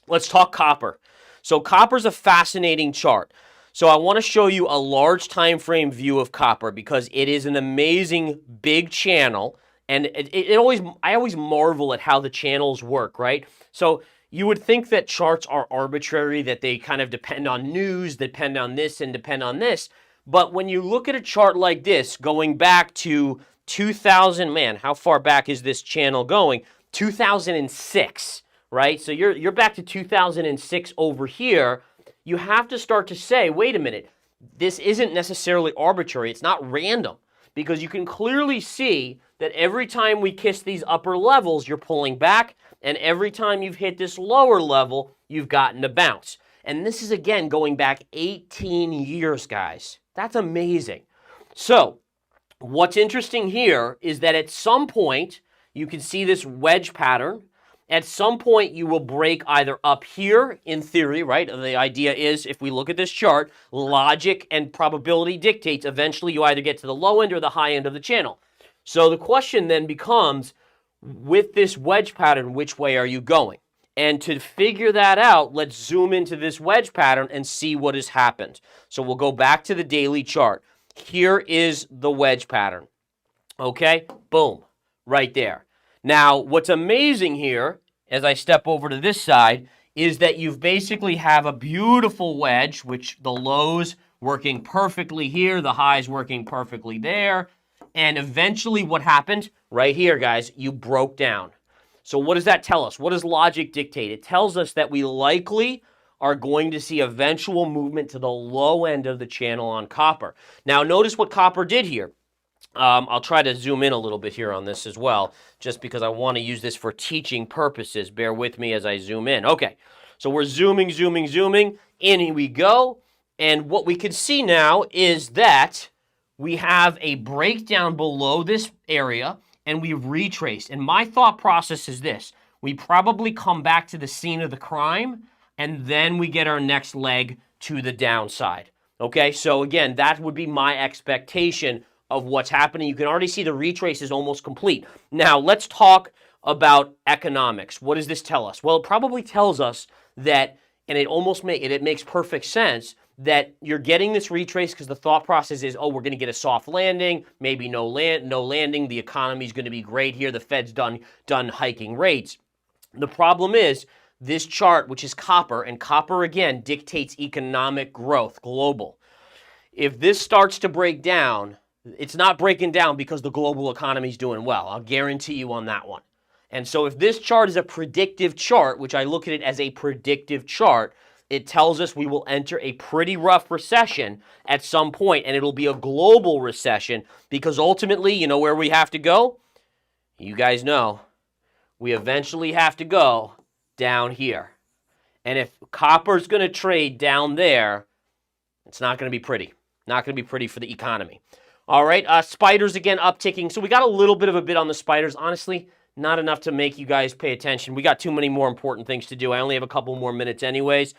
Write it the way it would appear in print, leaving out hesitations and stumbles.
Let's talk copper. So copper's a fascinating chart. So I want to show you a large time frame view of copper because it is an amazing big channel, and I always marvel at how the channels work, right? So you would think that charts are arbitrary, that they kind of depend on news, depend on this, and depend on this. But when you look at a chart like this, going back to 2000, man, how far back is this channel going? 2006, right? So you're back to 2006 over here. You have to start to say, wait a minute, this isn't necessarily arbitrary. It's not random, because you can clearly see that every time we kiss these upper levels, you're pulling back, and every time you've hit this lower level, you've gotten a bounce. And this is, again, going back 18 years, guys. That's amazing. So what's interesting here is that at some point, you can see this wedge pattern. At some point, you will break either up here, in theory, right? The idea is, if we look at this chart, logic and probability dictates eventually you either get to the low end or the high end of the channel. So the question then becomes, with this wedge pattern, which way are you going? And to figure that out, let's zoom into this wedge pattern and see what has happened. So we'll go back to the daily chart. Here is the wedge pattern. Okay, boom, right there. Now, what's amazing here, as I step over to this side, is that you basically have a beautiful wedge, which the lows working perfectly here, the highs working perfectly there, and eventually what happened? Right here, guys, you broke down. So what does that tell us? What does logic dictate? It tells us that we likely are going to see eventual movement to the low end of the channel on copper. Now, notice what copper did here. I'll try to zoom in a little bit here on this as well, just because I want to use this for teaching purposes. Bear with me as I zoom in. Okay, so we're zooming. In we go. And what we can see now is that we have a breakdown below this area, and we've retraced. And my thought process is this. We probably come back to the scene of the crime, and then we get our next leg to the downside. Okay, so again, that would be my expectation of what's happening. You can already see the retrace is almost complete. Now, let's talk about economics. What does this tell us? Well, it probably tells us that, and it makes perfect sense, that you're getting this retrace because the thought process is, oh, we're going to get a soft landing, maybe no landing, the economy's going to be great here, the Fed's done hiking rates. The problem is, this chart, which is copper, and copper, again, dictates economic growth, global. If this starts to break down, it's not breaking down because the global economy is doing well. I'll guarantee you on that one. And so if this chart is a predictive chart, which I look at it as a predictive chart, it tells us we will enter a pretty rough recession at some point, and it'll be a global recession because ultimately, you know where we have to go? You guys know. We eventually have to go down here. And if copper's going to trade down there, it's not going to be pretty. Not going to be pretty for the economy. All right, spiders again upticking. So we got a little bit of a bid on the spiders. Honestly, not enough to make you guys pay attention. We got too many more important things to do. I only have a couple more minutes anyways.